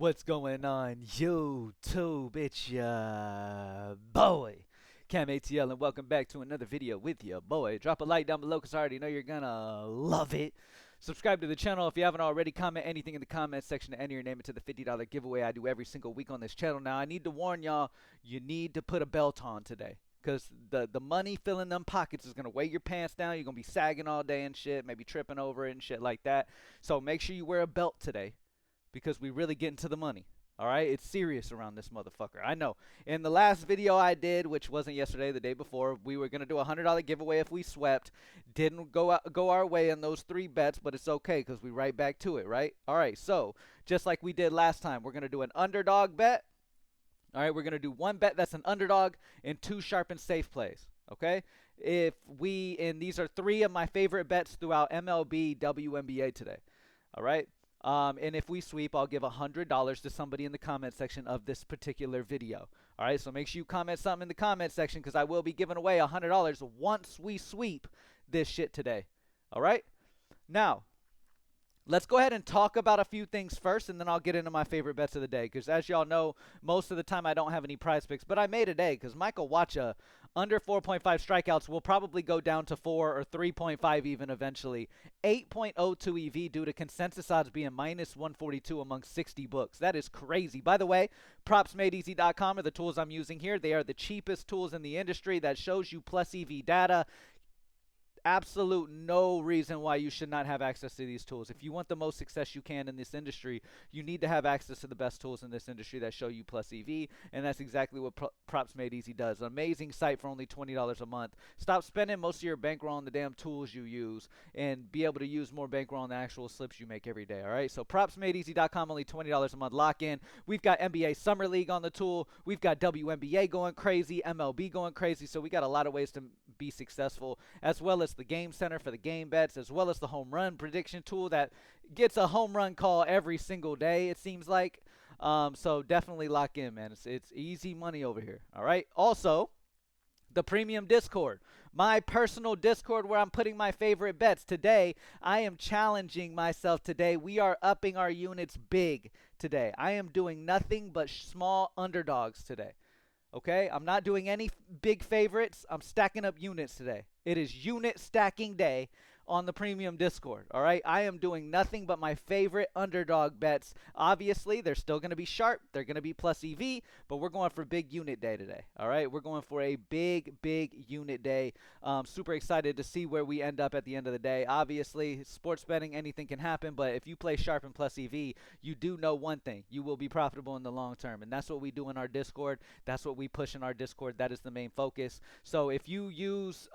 What's going on, YouTube? It's ya boy, Cam ATL, and welcome back to another video with ya boy. Drop a like down below because I already know you're gonna love it. Subscribe to the channel if you haven't already. Comment anything in the comment section to enter your name into the $50 giveaway I do every single week on this channel. Now, I need to warn y'all, you need to put a belt on today. Because the money filling them pockets is going to weigh your pants down. You're going to be sagging all day and shit, maybe tripping over it and shit like that. So make sure you wear a belt today, because we really get into the money. All right, it's serious around this motherfucker. I know. In the last video I did, which wasn't yesterday, the day before, we were gonna do a $100 giveaway if we swept. Didn't go our way on those 3 bets, but it's okay because we right back to it, right? All right, so just like we did last time, we're gonna do an underdog bet. All right, we're gonna do 1 bet that's an underdog and 2 sharp and safe plays. Okay, and these are 3 of my favorite bets throughout MLB, WNBA today. All right. And if we sweep, I'll give $100 to somebody in the comment section of this particular video. All right, so make sure you comment something in the comment section because I will be giving away $100 once we sweep this shit today. All right, now let's go ahead and talk about a few things first, and then I'll get into my favorite bets of the day. Because as y'all know, most of the time I don't have any prize picks, but I made a day because Michael Wacha under 4.5 strikeouts will probably go down to 4 or 3.5 even eventually. 8.02 EV due to consensus odds being minus 142 among 60 books. That is crazy. By the way, Propsmadeeasy.com are the tools I'm using here. They are the cheapest tools in the industry that shows you plus EV data. Absolute no reason why you should not have access to these tools. If you want the most success you can in this industry, you need to have access to the best tools in this industry that show you plus EV, and that's exactly what Propsmade Easy does. An amazing site for only $20 a month. Stop spending most of your bankroll on the damn tools you use and be able to use more bankroll on the actual slips you make every day, all right? So propsmadeeasy.com, only $20 a month lock in. We've got NBA Summer League on the tool. We've got WNBA going crazy, MLB going crazy, so we got a lot of ways to be successful, as well as the game center for the game bets, as well as the home run prediction tool that gets a home run call every single day, it seems like. So definitely lock in, man. It's easy money over here. All right. Also, the premium Discord, my personal Discord where I'm putting my favorite bets. Today, I am challenging myself today. We are upping our units big today. I am doing nothing but small underdogs today. Okay, I'm not doing any big favorites. I'm stacking up units today. It is unit stacking day on the premium Discord. All right, I am doing nothing but my favorite underdog bets. Obviously, they're still going to be sharp. They're going to be plus EV, but we're going for big unit day today. All right, we're going for a big unit day. Super excited to see where we end up at the end of the day. Obviously, sports betting, anything can happen, but if you play sharp and plus EV, you do know one thing: you will be profitable in the long term, and that's what we do in our Discord. That's what we push in our Discord. That is the main focus. So if you use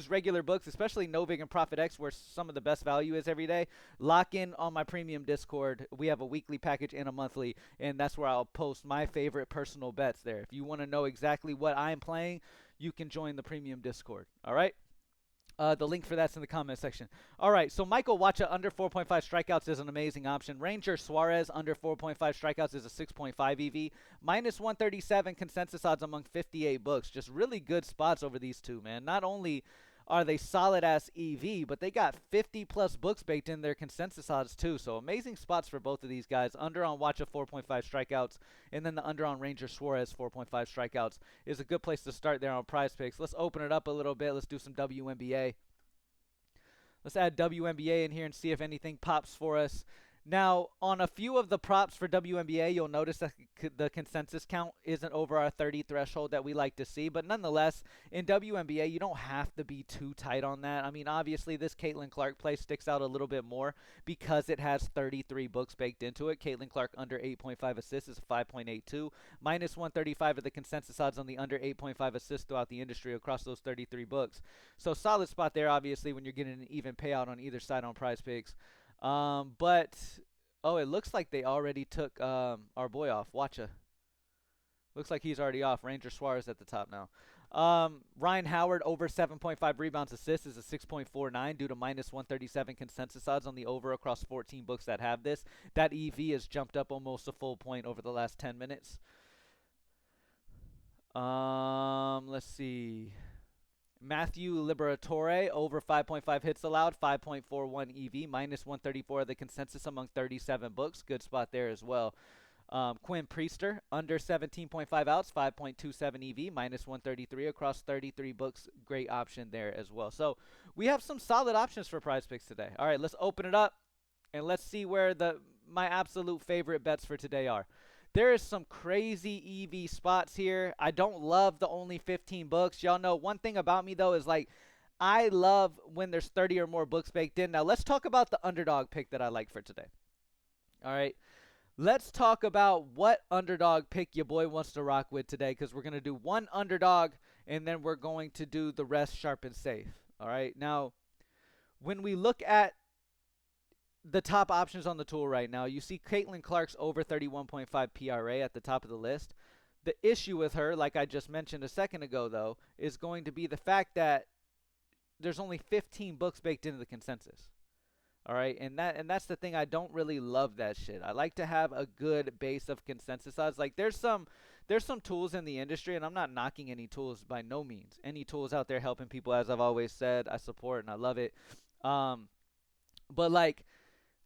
regular books, especially Novig and ProfitX, where some of the best value is every day, lock in on my premium Discord. We have a weekly package and a monthly, and that's where I'll post my favorite personal bets there. If you want to know exactly what I'm playing, you can join the premium Discord. All right. The link for that's in the comment section. All right, so Michael Wacha under 4.5 strikeouts is an amazing option. Ranger Suarez under 4.5 strikeouts is a 6.5 EV. Minus 137 consensus odds among 58 books. Just really good spots over these two, man. Not only are they solid ass EV, but they got 50 plus books baked in their consensus odds too. So amazing spots for both of these guys. Under on Wacha 4.5 strikeouts, and then the under on Ranger Suarez 4.5 strikeouts is a good place to start there on Prizepicks. Let's open it up a little bit. Let's do some WNBA. Let's add WNBA in here and see if anything pops for us. Now, on a few of the props for WNBA, you'll notice that the consensus count isn't over our 30 threshold that we like to see. But nonetheless, in WNBA, you don't have to be too tight on that. I mean, obviously, this Caitlin Clark play sticks out a little bit more because it has 33 books baked into it. Caitlin Clark under 8.5 assists is a 5.82. Minus 135 are the consensus odds on the under 8.5 assists throughout the industry across those 33 books. So solid spot there, obviously, when you're getting an even payout on either side on Prizepicks. But oh, it looks like they already took our boy off. Watcha. Looks like he's already off. Ranger Suarez at the top now. Ryan Howard over 7.5 rebounds assists is a 6.49 due to minus 137 consensus odds on the over across 14 books that have this. That EV has jumped up almost a full point over the last 10 minutes. Let's see. Matthew Liberatore over 5.5 hits allowed, 5.41 EV, minus 134 of the consensus among 37 books. Good spot there as well. Quinn Priester under 17.5 outs, 5.27 EV, minus 133 across 33 books. Great option there as well. So we have some solid options for Prizepicks today. All right, let's open it up and let's see where my absolute favorite bets for today are. There is some crazy EV spots here. I don't love the only 15 books. Y'all know one thing about me, though, is like I love when there's 30 or more books baked in. Now, let's talk about the underdog pick that I like for today. All right. Let's talk about what underdog pick your boy wants to rock with today, because we're going to do one underdog, and then we're going to do the rest sharp and safe. All right. Now, when we look at the top options on the tool right now, you see Caitlin Clark's over 31.5 PRA at the top of the list. The issue with her, like I just mentioned a second ago, though, is going to be the fact that there's only 15 books baked into the consensus. All right, and that's the thing. I don't really love that shit. I like to have a good base of consensus odds. Like there's some tools in the industry, and I'm not knocking any tools by no means. Any tools out there helping people, as I've always said, I support and I love it. But like,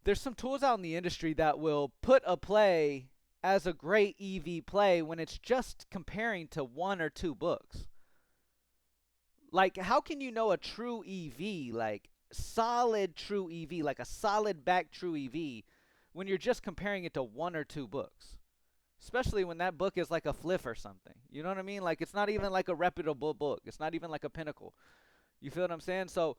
there's some tools out in the industry that will put a play as a great EV play when it's just comparing to one or two books. Like, how can you know a true EV, like solid true EV, like a solid back true EV, when you're just comparing it to one or two books? Especially when that book is like a fliff or something. You know what I mean? Like, it's not even like a reputable book. It's not even like a Pinnacle. You feel what I'm saying? So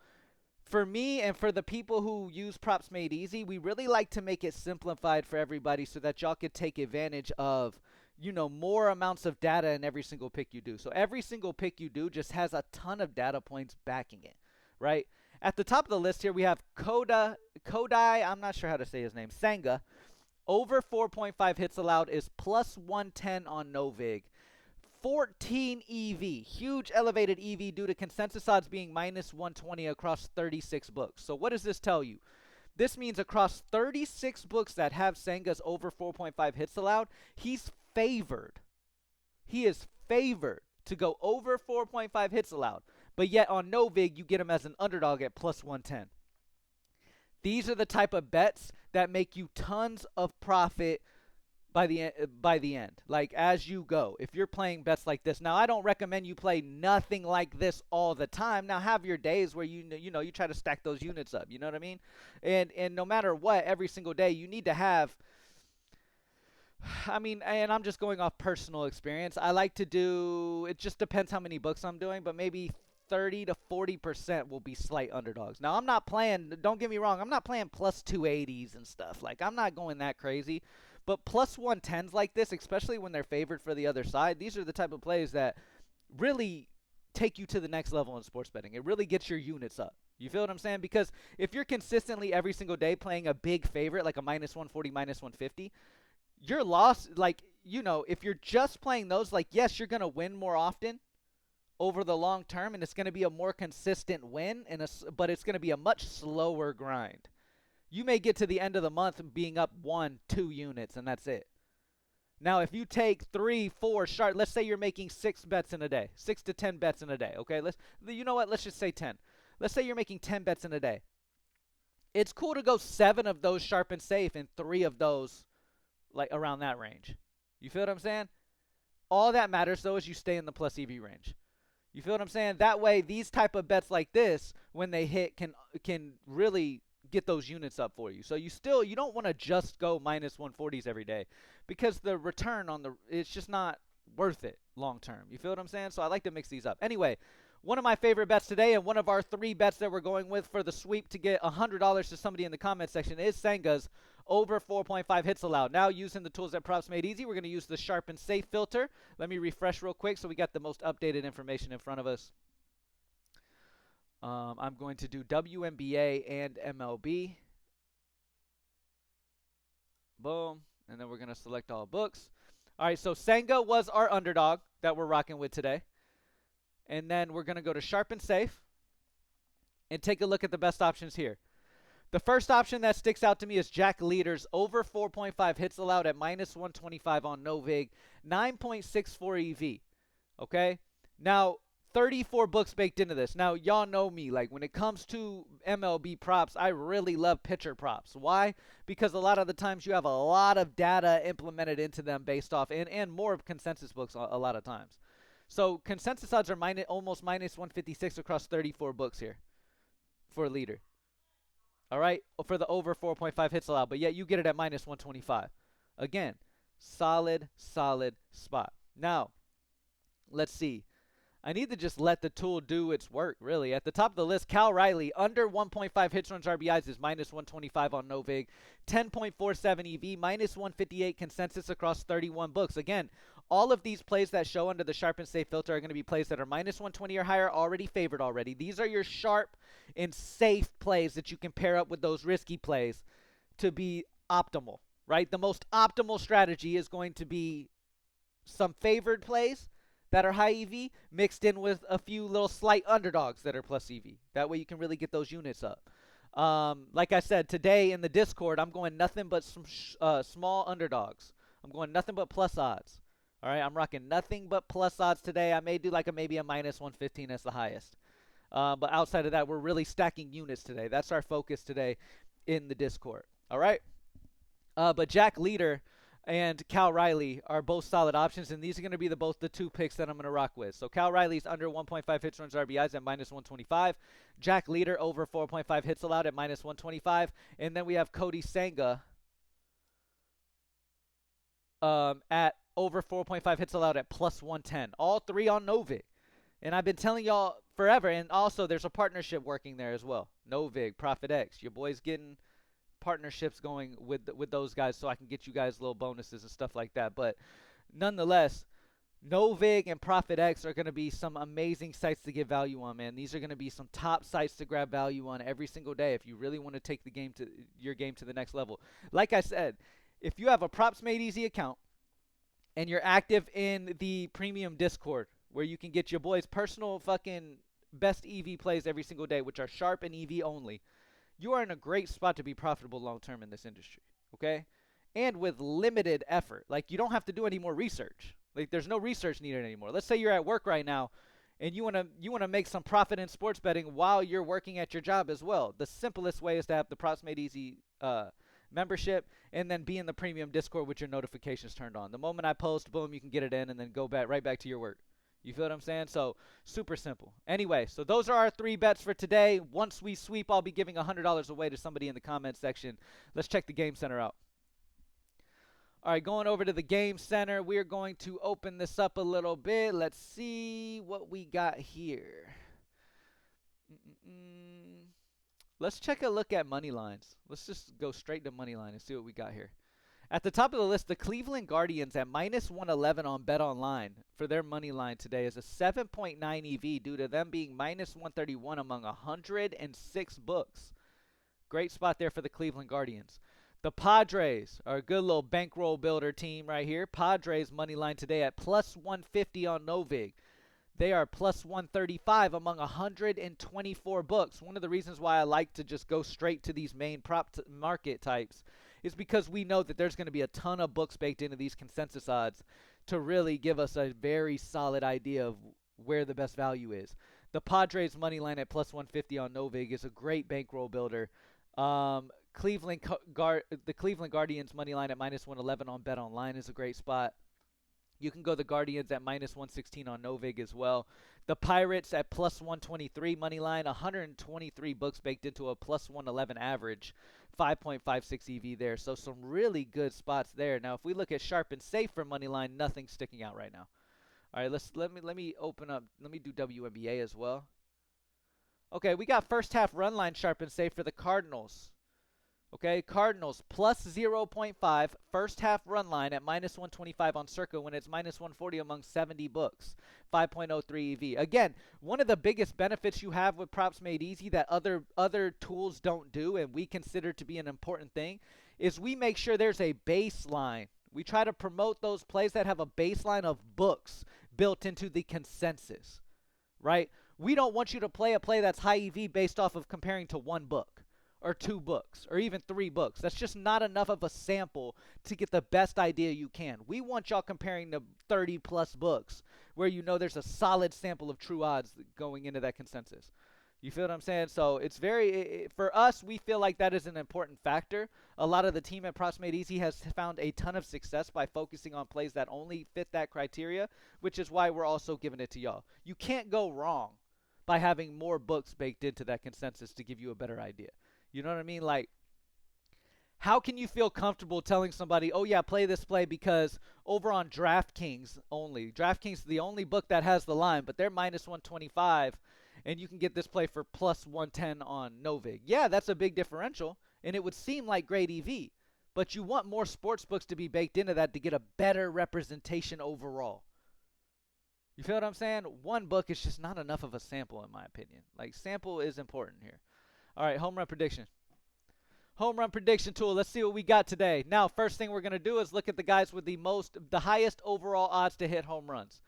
for me and for the people who use Propsmade Easy, we really like to make it simplified for everybody so that y'all could take advantage of, you know, more amounts of data in every single pick you do. So every single pick you do just has a ton of data points backing it, right? At the top of the list here, we have Kodai, I'm not sure how to say his name, Senga. Over 4.5 hits allowed is plus 110 on Novig. 14 EV, huge elevated EV due to consensus odds being minus 120 across 36 books. So what does this tell you? This means across 36 books that have Senga's over 4.5 hits allowed, he's favored. He is favored to go over 4.5 hits allowed. But yet on Novig, you get him as an underdog at plus 110. These are the type of bets that make you tons of profit by the end, like as you go. If you're playing bets like this, now I don't recommend you play nothing like this all the time. Now have your days where you try to stack those units up. You know what I mean? And no matter what, every single day you need to have. I mean, and I'm just going off personal experience. I like to do. It just depends how many books I'm doing, but maybe 30 to 40% will be slight underdogs. Now I'm not playing. Don't get me wrong. I'm not playing plus 280s and stuff. Like I'm not going that crazy. But plus 110s like this, especially when they're favored for the other side, these are the type of plays that really take you to the next level in sports betting. It really gets your units up. You feel what I'm saying? Because if you're consistently every single day playing a big favorite, like a minus 140, minus 150, your loss, like, you know, if you're just playing those, like, yes, you're going to win more often over the long term, and it's going to be a more consistent win, but it's going to be a much slower grind. You may get to the end of the month being up 1-2 units, and that's it. Now, if you take 3, 4 sharp, let's say you're making 6 bets in a day, 6 to 10 bets in a day, okay? You know what? Let's just say 10. Let's say you're making 10 bets in a day. It's cool to go 7 of those sharp and safe and 3 of those like around that range. You feel what I'm saying? All that matters, though, is you stay in the plus EV range. You feel what I'm saying? That way, these type of bets like this, when they hit, can really get those units up for you. So you don't want to just go minus 140s every day, because the return on it's just not worth it long term. You feel what I'm saying? So I like to mix these up. Anyway, one of my favorite bets today, and one of our 3 bets that we're going with for the sweep to get $100 to somebody in the comment section, is Senga's over 4.5 hits allowed. Now, using the tools that Propsmade Easy, we're going to use the sharp and safe filter. Let me refresh real quick so we got the most updated information in front of us. I'm going to do Wnba and MLB. Boom. And then we're going to select all books. All right, so Senga was our underdog that we're rocking with today. And then we're going to go to sharp and safe and take a look at the best options here. The first option that sticks out to me is Jack Leader's over 4.5 hits allowed at minus 125 on Novig, 9.64 EV. Okay? Now, 34 books baked into this. Now, y'all know me. Like, when it comes to MLB props, I really love pitcher props. Why? Because a lot of the times you have a lot of data implemented into them based off, and more of consensus books a lot of times. So, consensus odds are almost minus 156 across 34 books here for a leader. All right? For the over 4.5 hits allowed. But yet you get it at minus 125. Again, solid spot. Now, let's see. I need to just let the tool do its work, really. At the top of the list, Cal Riley, under 1.5 hits, runs, RBIs is minus 125 on Novig. 10.47 EV, minus 158 consensus across 31 books. Again, all of these plays that show under the sharp and safe filter are going to be plays that are minus 120 or higher, already favored already. These are your sharp and safe plays that you can pair up with those risky plays to be optimal, right? The most optimal strategy is going to be some favored plays that are high EV mixed in with a few little slight underdogs that are plus EV. That way you can really get those units up. Like I said, today in the Discord, I'm going nothing but some small underdogs. I'm going nothing but plus odds. All right, I'm rocking nothing but plus odds today. I may do like maybe a minus 115 as the highest. But outside of that, we're really stacking units today. That's our focus today in the Discord. All right? But Jack Leader and Cal Riley are both solid options, and these are going to be both the two picks that I'm going to rock with. So Cal Riley's under 1.5 hits, runs, RBIs at minus 125. Jack Leader over 4.5 hits allowed at minus 125. And then we have Cody Senga at over 4.5 hits allowed at plus 110. All three on Novig. And I've been telling y'all forever, and also there's a partnership working there as well. Novig, Propsmade. Your boy's getting partnerships going with those guys so I can get you guys little bonuses and stuff like that. But nonetheless, Novig and Propsmade are going to be some amazing sites to get value on, man. These are going to be some top sites to grab value on every single day if you really want to take your game to the next level. Like I said, if you have a Propsmade Easy account and you're active in the premium Discord where you can get your boys personal fucking best EV plays every single day, which are sharp and EV only, you are in a great spot to be profitable long-term in this industry, okay? And with limited effort. Like, you don't have to do any more research. Like, there's no research needed anymore. Let's say you're at work right now and you want to make some profit in sports betting while you're working at your job as well. The simplest way is to have the Propsmade Easy membership and then be in the premium Discord with your notifications turned on. The moment I post, boom, you can get it in and then go right back to your work. You feel what I'm saying? So, super simple. Anyway, so those are our 3 bets for today. Once we sweep, I'll be giving $100 away to somebody in the comment section. Let's check the Game Center out. All right, going over to the Game Center, we're going to open this up a little bit. Let's see what we got here. Let's check a look at money lines. Let's just go straight to money line and see what we got here. At the top of the list, the Cleveland Guardians at minus 111 on BetOnline for their money line today is a 7.9 EV due to them being minus 131 among 106 books. Great spot there for the Cleveland Guardians. The Padres are a good little bankroll builder team right here. Padres money line today at plus 150 on Novig. They are plus 135 among 124 books. One of the reasons why I like to just go straight to these main prop market types is because we know that there's going to be a ton of books baked into these consensus odds to really give us a very solid idea of where the best value is. The Padres money line at plus 150 on Novig is a great bankroll builder. The Cleveland Guardians money line at minus 111 on BetOnline is a great spot. You can go the Guardians at minus 116 on Novig as well. The Pirates at plus 123 money line, 123 books baked into a plus 111 average, 5.56 EV there. So some really good spots there. Now, if we look at sharp and safe for money line, nothing's sticking out right now. All right, let me open up. Let me do Wnba as well. Okay, we got first half run line sharp and safe for the Cardinals. Okay, Cardinals plus 0.5, first half run line at minus 125 on Circa when it's minus 140 among 70 books, 5.03 EV. Again, one of the biggest benefits you have with Propsmade Easy that other tools don't do and we consider to be an important thing is we make sure there's a baseline. We try to promote those plays that have a baseline of books built into the consensus, right? We don't want you to play a play that's high EV based off of comparing to one book, or 2 books or even 3 books. That's just not enough of a sample to get the best idea you can. We want y'all comparing to 30 plus books where you know there's a solid sample of true odds going into that consensus. You feel what I'm saying? So it's for us, we feel like that is an important factor. A lot of the team at Propsmade Easy has found a ton of success by focusing on plays that only fit that criteria, which is why we're also giving it to y'all. You can't go wrong by having more books baked into that consensus to give you a better idea. You know what I mean? Like, how can you feel comfortable telling somebody, oh yeah, play this play because over on DraftKings only, DraftKings is the only book that has the line, but they're minus 125, and you can get this play for plus 110 on Novig. Yeah, that's a big differential, and it would seem like great EV, but you want more sports books to be baked into that to get a better representation overall. You feel what I'm saying? One book is just not enough of a sample, in my opinion. Like, sample is important here. All right, home run prediction. Home run prediction tool. Let's see what we got today. Now, first thing we're going to do is look at the guys with the highest overall odds to hit home runs.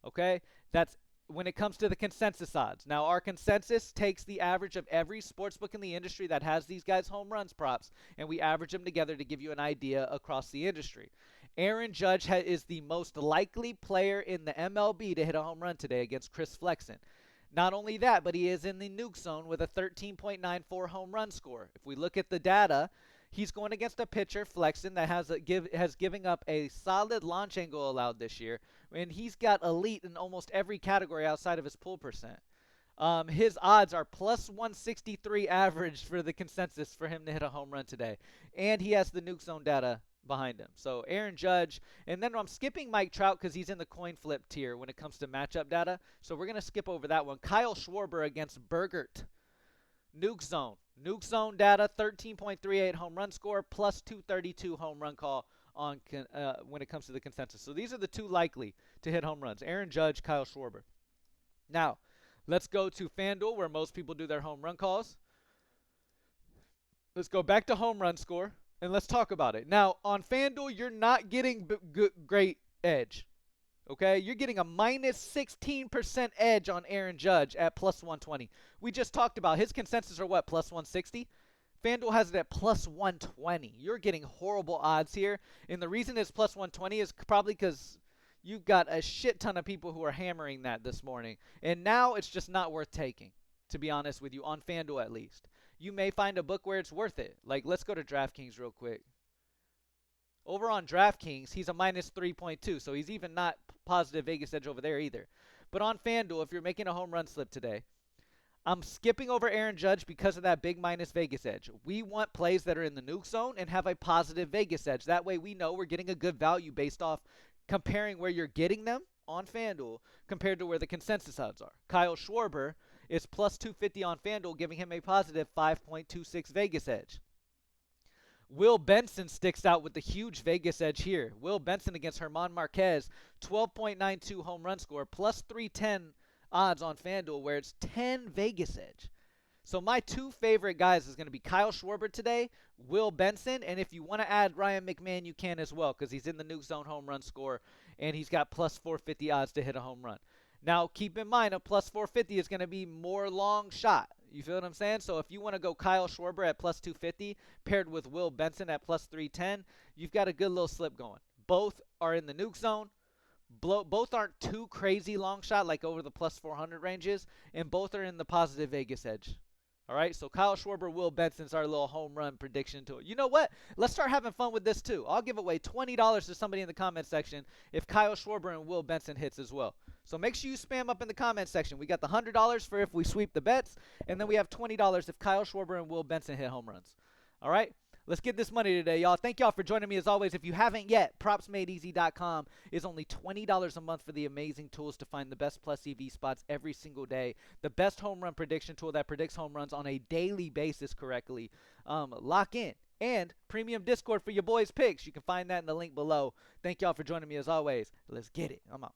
Okay? That's when it comes to the consensus odds. Now, our consensus takes the average of every sportsbook in the industry that has these guys' home runs props, and we average them together to give you an idea across the industry. Aaron Judge is the most likely player in the MLB to hit a home run today against Chris Flexen. Not only that, but he is in the nuke zone with a 13.94 home run score. If we look at the data, he's going against a pitcher, Flexen, that has given up a solid launch angle allowed this year, and he's got elite in almost every category outside of his pull percent. His odds are plus 163 average for the consensus for him to hit a home run today, and he has the nuke zone data behind him. So Aaron Judge, and then I'm skipping Mike Trout because he's in the coin flip tier when it comes to matchup data. So we're going to skip over that one. Kyle Schwarber against Bergert. Nuke zone. Nuke zone data, 13.38 home run score, plus 232 home run call on when it comes to the consensus. So these are the 2 likely to hit home runs. Aaron Judge, Kyle Schwarber. Now, let's go to FanDuel where most people do their home run calls. Let's go back to home run score. And let's talk about it. Now, on FanDuel, you're not getting great edge. Okay? You're getting a minus 16% edge on Aaron Judge at plus 120. We just talked about his consensus are what? Plus 160? FanDuel has it at plus 120. You're getting horrible odds here. And the reason it's plus 120 is probably because you've got a shit ton of people who are hammering that this morning. And now it's just not worth taking, to be honest with you, on FanDuel at least. You may find a book where it's worth it. Like, let's go to DraftKings real quick. Over on DraftKings, he's a minus 3.2, so he's even not positive Vegas edge over there either. But on FanDuel, if you're making a home run slip today, I'm skipping over Aaron Judge because of that big minus Vegas edge. We want plays that are in the nuke zone and have a positive Vegas edge. That way we know we're getting a good value based off comparing where you're getting them on FanDuel compared to where the consensus odds are. Kyle Schwarber is plus 250 on FanDuel, giving him a positive 5.26 Vegas edge. Will Benson sticks out with the huge Vegas edge here. Will Benson against German Marquez, 12.92 home run score, plus 310 odds on FanDuel, where it's 10 Vegas edge. So my 2 favorite guys is going to be Kyle Schwarber today, Will Benson, and if you want to add Ryan McMahon, you can as well because he's in the nuke zone home run score, and he's got plus 450 odds to hit a home run. Now, keep in mind, a plus 450 is going to be more long shot. You feel what I'm saying? So if you want to go Kyle Schwarber at plus 250 paired with Will Benson at plus 310, you've got a good little slip going. Both are in the nuke zone. Both aren't too crazy long shot like over the plus 400 ranges, and both are in the positive Vegas edge. All right, so Kyle Schwarber, Will Benson's our little home run prediction tool. You know what? Let's start having fun with this too. I'll give away $20 to somebody in the comment section if Kyle Schwarber and Will Benson hits as well. So make sure you spam up in the comment section. We got the $100 for if we sweep the bets, and then we have $20 if Kyle Schwarber and Will Benson hit home runs. All right? Let's get this money today, y'all. Thank y'all for joining me as always. If you haven't yet, propsmadeeasy.com is only $20 a month for the amazing tools to find the best plus EV spots every single day. The best home run prediction tool that predicts home runs on a daily basis correctly. Lock in. And premium Discord for your boys' picks. You can find that in the link below. Thank y'all for joining me as always. Let's get it. I'm out.